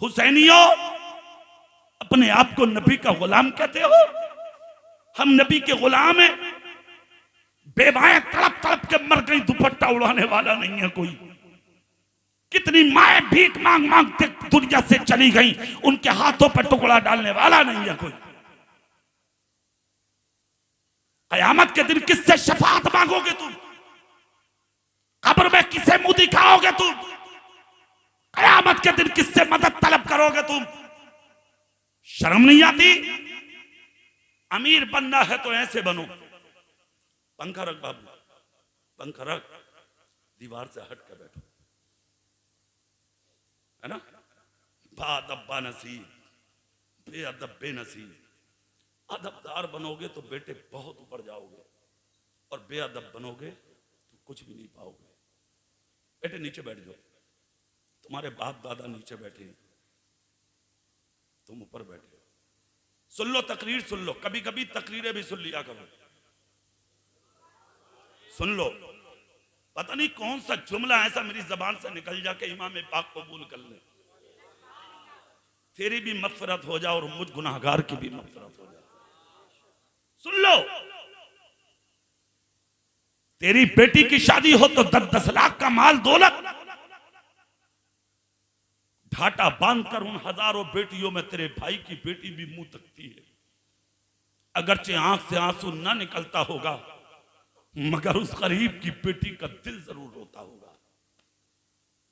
हुसैनियों, अपने आप को नबी का गुलाम कहते हो? हम नबी के गुलाम हैं। बेवाएं तड़प तड़प के मर गई, दुपट्टा उड़ाने वाला नहीं है कोई। कितनी माएं भीख मांग मांगते दुनिया से चली गई, उनके हाथों पर टुकड़ा डालने वाला नहीं है कोई। कयामत के दिन किससे शफाअत मांगोगे तुम? कब्र में किसे मुंह दिखाओगे तुम? कयामत के दिन किससे मदद तलब करोगे तुम? शर्म नहीं आती? अमीर बनना है तो ऐसे बनो। पंखा रख बाबू, पंखा रख, दीवार से हट के बैठो, है ना? बाअदब नसीब, बेअदब बेनसीब। अदबदार बनोगे तो बेटे बहुत ऊपर जाओगे, और बेअदब बनोगे तो कुछ भी नहीं पाओगे। बेटे नीचे बैठ जाओ, तुम्हारे बाप दादा नीचे बैठे हैं, तुम ऊपर बैठे हो। सुन लो तकरीर, सुन लो, कभी कभी तकरीरें भी सुन लिया करो। सुन लो, पता नहीं कौन सा जुमला ऐसा मेरी जबान से निकल जा के इमाम पाक कबूल कर ले। तेरी भी मगफिरत हो जाए और मुझ गुनाहगार की भी मगफिरत हो जाए। सुन लो, तेरी बेटी की शादी हो तो 10-10 लाख का माल दौलत घाटा बांधकर उन हजारों बेटियों में तेरे भाई की बेटी भी मुंह तकती है। अगरचे आंख से आंसू ना निकलता होगा, मगर उस गरीब की बेटी का दिल जरूर रोता होगा।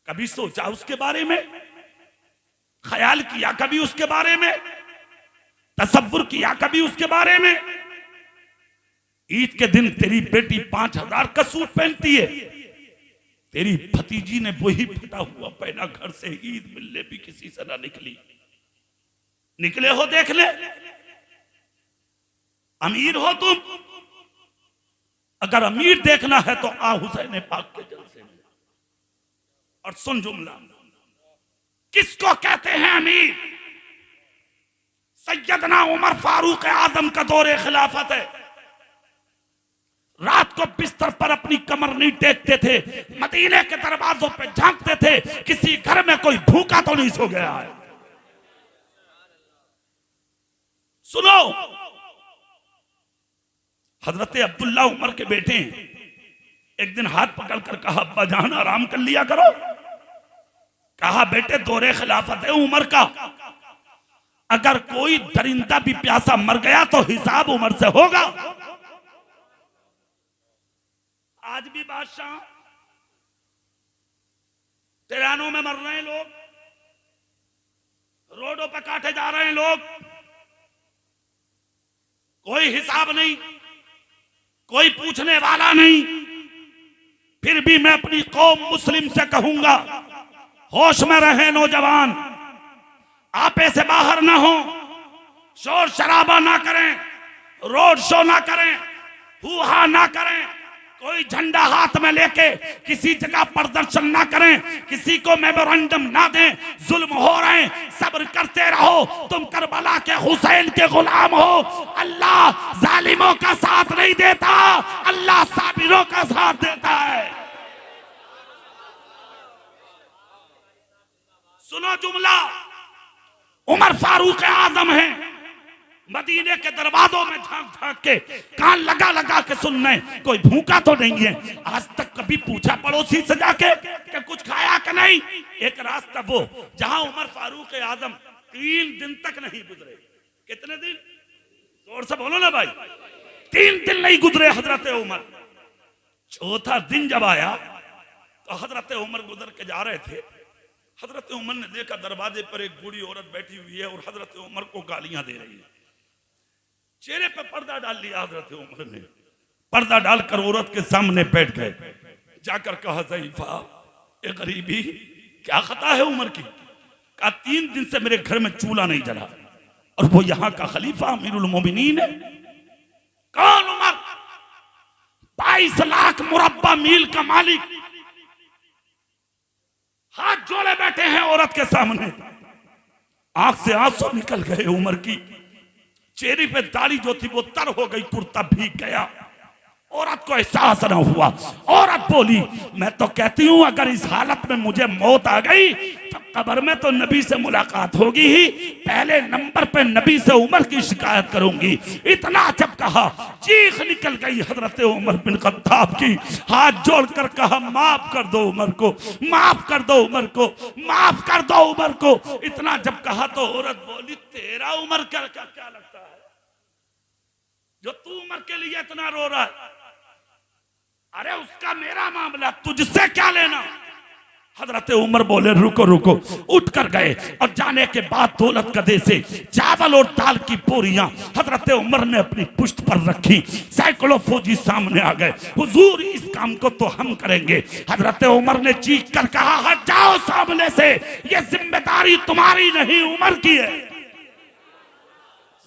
कभी सोचा उसके बारे में? ख्याल किया कभी उसके बारे में? तसव्वुर किया कभी उसके बारे में? ईद के दिन तेरी बेटी 5000 का सूट पहनती है, तेरी भतीजी ने वही फटा हुआ पहना घर से ईद मिलने भी किसी से ना निकली। निकले हो देख ले। अमीर हो तुम, अगर अमीर देखना है तो आ हुसैन पाक के जलसे में। और सुन जुमला, किसको कहते हैं अमीर? सैयदना उमर फारूक आजम का दौरे खिलाफत है। रात को बिस्तर पर अपनी कमर नहीं टेकते थे, मदीने के दरवाजों पे झांकते थे, किसी घर में कोई भूखा तो नहीं सो गया है। सुनो, हजरत अब्दुल्ला उमर के बेटे एक दिन हाथ पकड़कर कहा, अब्बा जान आराम कर लिया करो। कहा, बेटे दौरे खिलाफत है उमर का, अगर कोई दरिंदा भी प्यासा मर गया तो हिसाब उमर से होगा। आज भी बादशाह तिरानों में मर रहे हैं लोग, रोडों पर काटे जा रहे हैं लोग, कोई हिसाब नहीं, कोई पूछने वाला नहीं। फिर भी मैं अपनी कौम मुस्लिम से कहूंगा, होश में रहे नौजवान, आपे से बाहर ना हो, शोर शराबा ना करें, रोड शो ना करें, हुआ ना करें, कोई झंडा हाथ में लेके किसी जगह प्रदर्शन ना करें, किसी को मेमोरेंडम ना दें। जुल्म हो रहे हैं, सब्र करते रहो, तुम करबला के हुसैन के गुलाम हो। अल्लाह जालिमों का साथ नहीं देता, अल्लाह साबिरों का साथ देता है। सुनो जुमला, उमर फारूक आजम है, मदीने के दरवाजों में झांक झांक के कान लगा लगा के सुन रहे, कोई भूखा तो नहीं है। आज तक कभी पूछा पड़ोसी से जाके कि कुछ खाया कि नहीं? एक रास्ता वो जहां उमर फारूक आजम 3 दिन तक नहीं गुजरे। कितने दिन? जोर से बोलो ना भाई। 3 दिन नहीं गुजरे हजरत उमर। चौथा दिन जब आया तो हजरत उमर गुजर के जा रहे थे। हजरत उमर ने देखा दरवाजे पर एक बूढ़ी औरत बैठी हुई है और हजरत उमर को गालियां दे रही है। चेहरे पे पर्दा डाल लिया हजरत उमर ने, पर्दा डालकर औरत के सामने बैठ गए। जाकर कहा, ज़ईफा ए गरीबी, क्या खता है उमर की? कहा, 3 दिन से मेरे घर में चूल्हा नहीं जला, और वो यहाँ का खलीफा अमीरुल मोमिनीन है। कौन उमर? 22 लाख मुरब्बा मील का मालिक। हाथ जोड़े बैठे हैं औरत के सामने। आंख से आंसू निकल गए उमर की, चेहरे पे दाढ़ी जो थी वो तर हो गई, कुर्ता भीग गया। औरत को एहसास न हुआ। औरत बोली, मैं तो कहती हूं अगर इस हालत में मुझे मौत आ गई तो कब्र में तो नबी से मुलाकात होगी ही, पहले नंबर पे नबी से उमर की शिकायत करूंगी। इतना जब कहा, चीख निकल गई हजरत उमर बिन खत्ताब की, हाथ जोड़कर कहा माफ कर दो उमर को, माफ कर दो उमर को, माफ कर दो उमर को। इतना जब कहा तो औरत बोली तेरा उमर क्या लगता है जो तू उमर के लिए इतना रो रहा है? अरे उसका मेरा मामला, तुझसे क्या लेना? हजरत उमर बोले रुको रुको, उठ कर गए और जाने के बाद दौलत कदे से चावल और दाल की बोरियां हजरत उमर ने अपनी पुष्ट पर रखी। सैकड़ों फौजी सामने आ गए, हुजूर इस काम को तो हम करेंगे। हजरत उमर ने चीख कर कहा हट जाओ सामने से, ये जिम्मेदारी तुम्हारी नहीं उमर की है।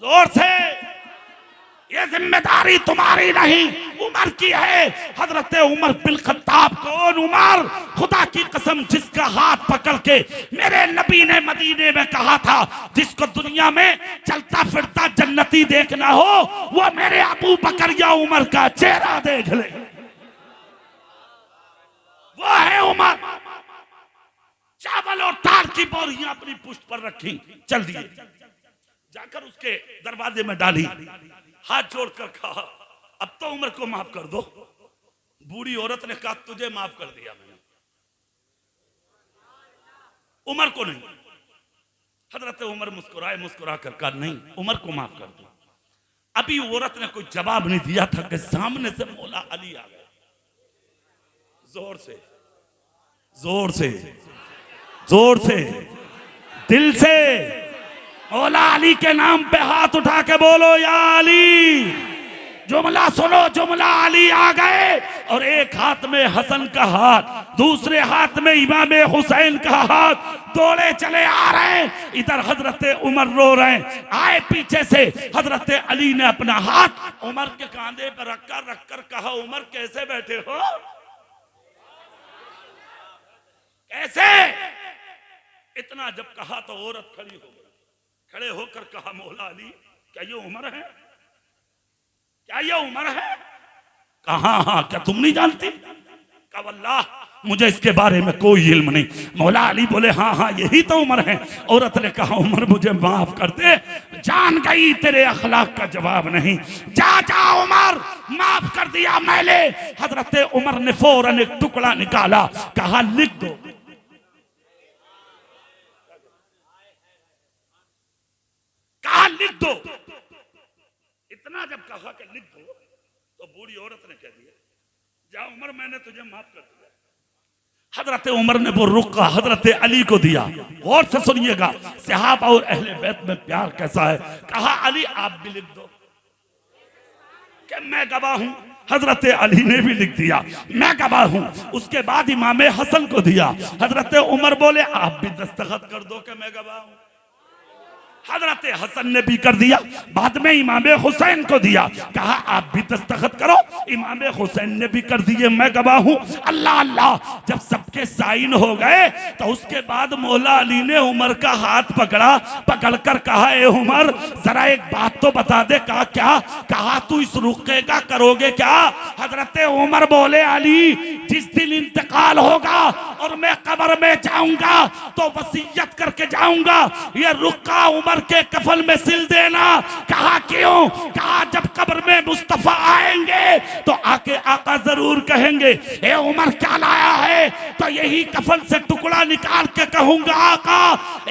जोर से, ये जिम्मेदारी तुम्हारी नहीं उमर की है। हजरत उमर बिन खत्ताब, कौन उमर? खुदा की कसम, जिसका हाथ पकड़ के मेरे नबी ने मदीने में कहा था जिसको दुनिया में चलता फिरता जन्नती देखना हो वो मेरे अबू बकर या उमर का चेहरा देख ले, वो है उमर। चावल और दाल की बोरियां अपनी पुष्ट पर रखी, चल दिए, जाकर उसके दरवाजे में डाली, हाथ जोड़कर कहा अब तो उमर को माफ कर दो। बूढ़ी औरत ने कहा तुझे माफ कर दिया मैंने, उमर को नहीं। हजरत उमर मुस्कुराए, मुस्कुरा कर कहा नहीं उमर को माफ कर दो। अभी औरत ने कोई जवाब नहीं दिया था कि सामने से मौला अली आ गए। जोर से, जोर से, जोर से, दिल से मौला अली के नाम पे हाथ उठा के बोलो या अली। जुमला सुनो, जुमला अली आ गए और एक हाथ में हसन का हाथ, दूसरे हाथ में इमाम हुसैन का हाथ, दौड़े चले आ रहे हैं। इधर हजरत उमर रो रहे हैं, आए पीछे से हजरत अली ने अपना हाथ उमर के कांधे पर रखकर कहा उमर कैसे बैठे हो, कैसे? इतना जब कहा तो औरत खड़ी हो गई, खड़े होकर कहा मौला अली क्या ये उमर है, क्या ये उमर है? कहा हाँ, क्या तुम नहीं जानती? कहा वल्लाह मुझे इसके बारे में कोई इल्म नहीं। मौला अली बोले हाँ हाँ यही तो उमर है। औरत ने कहा उमर मुझे माफ कर दे, जान गई तेरे अखलाक का जवाब नहीं, जा जा उमर, माफ कर दिया मैंने। हजरत उमर ने फौरन एक टुकड़ा निकाला, कहा लिख दो। कहा लिख दो। इतना जब कहा कि लिख दो तो बूढ़ी औरत ने कह दिया जा उमर मैंने तुझे माफ कर दिया। हजरत उमर ने वो रुका हजरत अली को दिया। गौर से सुनिएगा सहाबा और अहले बैत में प्यार कैसा है। कहा अली आप भी लिख दो कि मैं गवाह हूं। हजरत अली ने भी लिख दिया मैं गवाह हूं। उसके बाद इमाम हसन को दिया। हजरत उमर बोले आप भी दस्तखत कर दो कि मैं गवाह हूं। हजरत हसन ने भी कर दिया। बाद में इमाम हुसैन को दिया, कहा आप भी दस्तखत करो। इमाम हुसैन ने भी कर दिए मैं गवाह हूं। अल्लाह अल्लाह, जब सबके साइन हो गए तो उसके बाद मौला अली ने उमर का हाथ पकड़ा, पकड़कर कहा ए उमर जरा एक बात तो बता दे। कहा क्या? कहा तू इस रुके का करोगे क्या? हजरत उमर बोले अली जिस दिन इंतकाल होगा और मैं कब्र में जाऊंगा तो वसीयत करके जाऊंगा ये रुका उमर के कफन में सिल देना। कहा क्यों? कहा जब कब्र में मुस्तफा आएंगे तो आके आका जरूर कहेंगे ए उमर क्या लाया है, तो यही कफन से टुकड़ा निकाल के कहूंगा आका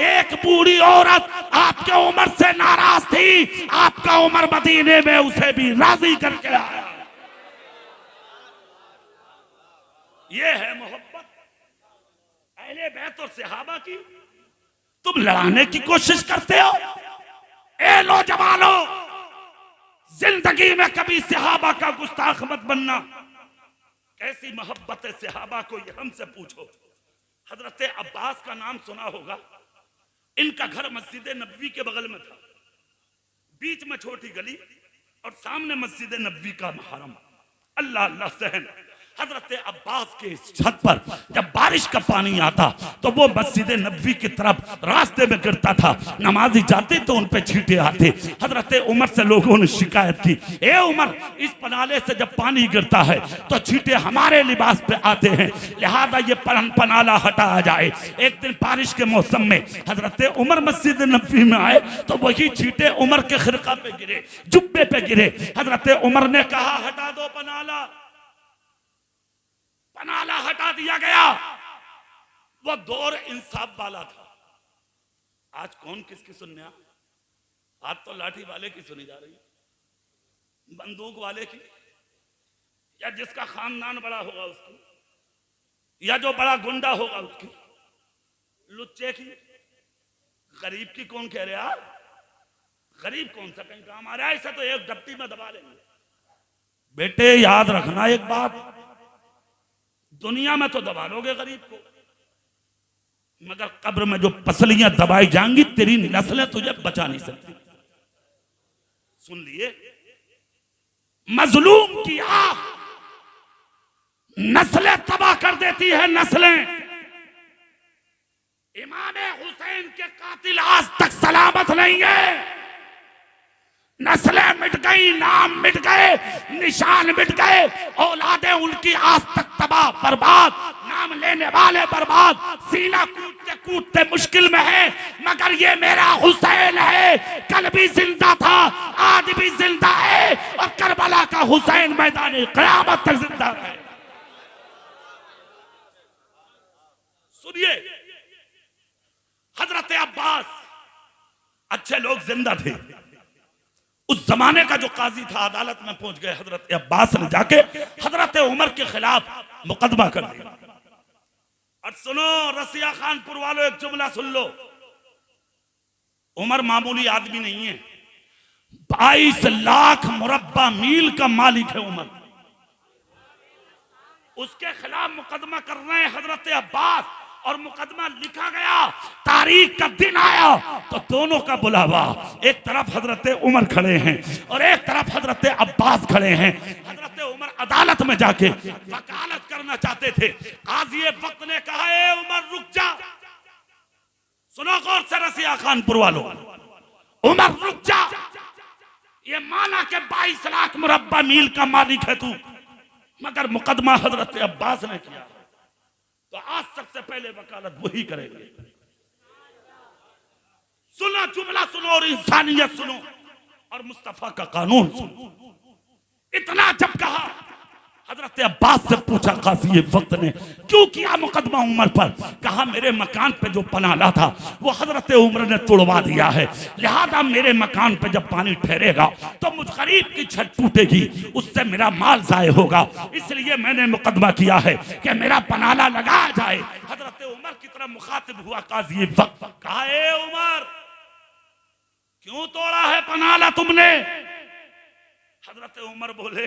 एक बूढ़ी औरत आपके उमर से नाराज थी, आपका उमर मदीने में उसे भी राजी करके आया। ये है मोहब्बत अहले बैत और सहाबा की। तुम लड़ाने की कोशिश करते हो। ए नौजवानों, जिंदगी में कभी सहाबा का गुस्ताख मत बनना। कैसी मोहब्बत है सहाबा को ये हमसे पूछो। हजरत अब्बास का नाम सुना होगा। इनका घर मस्जिद नबवी के बगल में था, बीच में छोटी गली और सामने मस्जिद नबवी का मुहर्रम। अल्लाह अल्लाह सहन। हजरत अब्बास के छत पर जब बारिश का पानी आता तो वो मस्जिद नबवी की तरफ रास्ते में गिरता था। नमाजी जाते तो उन पे छींटे आते। हजरत उमर से लोगों ने शिकायत की, ए उमर, इस पनाले से जब पानी गिरता है तो छींटे हमारे लिबास पे आते हैं, लिहाजा ये पनाला हटाया जाए। एक दिन बारिश के मौसम में हजरत उमर मस्जिद नबवी में आए तो वही छींटे उमर के खिरका पे गिरे, जुब्बे पे गिरे। हजरत उमर ने कहा, हटा दो पनाला। पनाला हटा दिया गया। वो दौर इंसाफ वाला था। आज कौन किसकी सुनने आ? आज तो लाठी वाले की सुनी जा रही, बंदूक वाले की, या जिसका खानदान बड़ा होगा उसकी, या जो बड़ा गुंडा होगा उसकी, लुच्चे की। गरीब की कौन कह रहे यार? गरीब कौन सा कहीं काम आ रहा है? ऐसा तो एक डपटी में दबा लेंगे। बेटे याद रखना एक बात, दुनिया में तो दबा लोगे गरीब को, मगर कब्र में जो पसलियां दबाई जाएंगी तेरी नस्लें तुझे बचा नहीं सकती। सुन लिए? मजलूम की आह नस्लें तबाह कर देती है, नस्लें। इमाम हुसैन के कातिल आज तक सलामत नहीं है। नस्लें मिट गई, नाम मिट गए, निशान मिट गए, औलादे उनकी आज तक तबाह बर्बाद, नाम लेने वाले बर्बाद, सीना कूदते कूदते मुश्किल में है। मगर ये मेरा हुसैन है, कल भी जिंदा था, आज भी जिंदा है, और करबला का हुसैन मैदान क़यामत तक जिंदा है। सुनिए, हजरत अब्बास, अच्छे लोग जिंदा थे। उस जमाने का जो काजी था अदालत में पहुंच गए। हजरत अब्बास ने जाके हजरत उमर के खिलाफ मुकदमा कर दिया। और सुनो रसिया खानपुर वालों, एक जुमला सुन लो। उमर मामूली आदमी नहीं है, 22 लाख मुरब्बा मील का मालिक है उमर। उसके खिलाफ मुकदमा कर रहे हैं हजरत अब्बास, और मुकदमा लिखा गया, तारीख का दिन आया तो दोनों का बुलावा, एक तरफ हजरत उमर खड़े हैं और एक तरफ हजरत अब्बास खड़े हैं। हजरत उमर अदालत में जाके वकालत करना चाहते थे। काजी वक्त ने कहा, ए उमर रुक जा। सुनो गौर से रसिया खानपुर वालों, उमर रुक जा। ये माना के 22 लाख मुरब्बा मील का मालिक है तू, मगर मुकदमा हजरत अब्बास ने किया, तो आज सबसे पहले वकालत वही करेंगे। सुनो जुमला सुनो और इंसानियत सुनो और मुस्तफा का कानून सुनो। इतना जब कहा, हजरत अब्बास से पूछा काजी वक्त ने, क्यों किया मुकदमा उमर पर? कहा, मेरे मकान पे जो पनाला था वो हजरत उमर ने तोड़वा दिया है, लिहाजा मेरे मकान पे जब पानी ठहरेगा तो मुझ गरीब की छत टूटेगी, उससे मेरा माल जाए होगा, इसलिए मैंने मुकदमा किया है कि मेरा पनाला लगाया जाए। हजरत उमर की तरफ मुखातिब हुआ काजी वक्त, कहा, ए उमर, क्यों तोड़ा है पनाला तुमने? हजरत उमर बोले,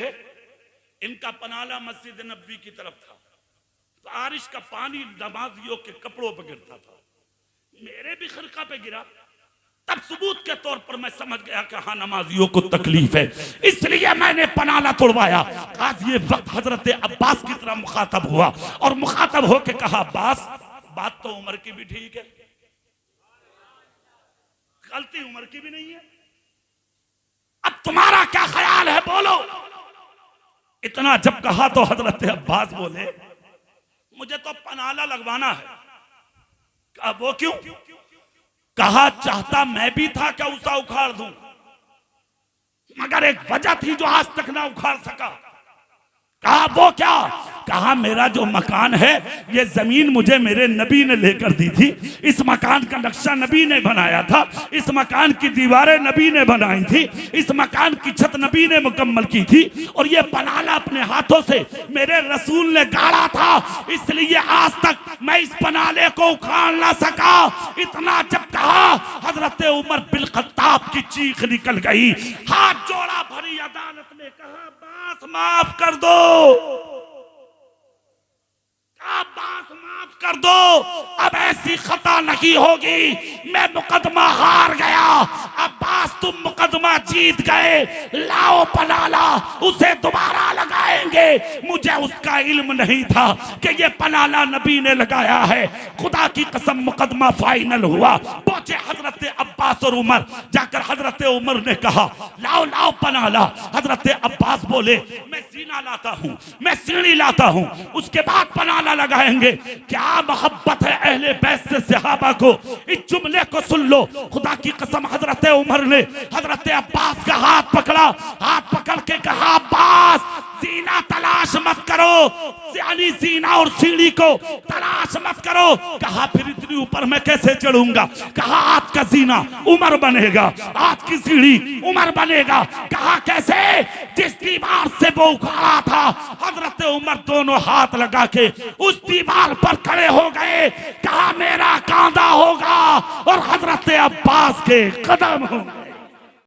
इनका पनाला मस्जिद नबवी की तरफ था, बारिश का पानी नमाजियों के कपड़ों पर गिरता था, मेरे भी खिरका पे गिरा। तब सबूत के तौर पर मैं समझ गया कि हाँ नमाजियों को तकलीफ है, इसलिए मैंने पनाला तोड़वाया। काजी वक्त हजरत अब्बास की तरह मुखातब हुआ और मुखातब होके कहा, अब्बास, बात तो उमर की भी ठीक है, गलती उमर की भी नहीं है, अब तुम्हारा क्या ख्याल है, बोलो। इतना जब कहा तो हजरत अब्बास बोले, मुझे तो पनाला लगवाना है। कहा, वो क्यों? कहा, चाहता मैं भी था क्या उसा उखाड़ दूं, मगर एक वजह थी जो आज तक ना उखाड़ सका। कहा, वो क्या? कहा, मेरा जो मकान है ये जमीन मुझे मेरे नबी ने लेकर दी थी, इस मकान का नक्शा नबी ने बनाया था, इस मकान की दीवारें नबी ने बनाई थी, इस मकान की छत नबी ने मुकम्मल की थी, और ये पनाला अपने हाथों से मेरे रसूल ने गाड़ा था, इसलिए आज तक मैं इस पनाले को उखाड़ ना सका। इतना जब कहा, हजरत उमर बिल खत्ताब की चीख निकल गई, हाथ जोड़ा भरी अदालत ने कहा, बास माफ कर दो, अब्बास माफ कर दो, अब ऐसी खता नहीं होगी, मैं मुकदमा हार गया। अब्बास तुम मुकदमा जीत गए, लाओ पनाला, उसे दोबारा लगाएंगे। मुझे उसका इल्म नहीं था कि ये पनाला नबी ने लगाया है। खुदा की कसम मुकदमा फाइनल हुआ। पहुंचे हजरत अब्बास और उमर। जाकर हजरत उमर ने कहा लाओ लाओ पनाला। हजरत अब्बास बोले मैं सीना लाता हूं, मैं सीढ़ी लाता हूं, उसके बाद पनाला लगाएंगे। क्या मोहब्बत है अहले बैत से सहाबा को। इस जुमले को सुन लो। खुदा की कसम हजरत उमर ने हजरत अब्बास का हाथ पकड़ा, हाथ पकड़ के कहा अब्बास सीना तलाश मत करो, यानी सीना और सीढ़ी को तलाश मत करो। कहा फिर इतनी ऊपर मैं कैसे चढ़ूंगा। कहा आज का सीना उमर बनेगा, आज की सीढ़ी उमर बनेगा। कहा कैसे। जिस दीवार से वो उखाड़ा था हजरत उमर दोनों हाथ लगा के उस दीवार पर खड़े हो गए। कहा मेरा कांधा होगा और हजरत अब्बास के कदम होंगे।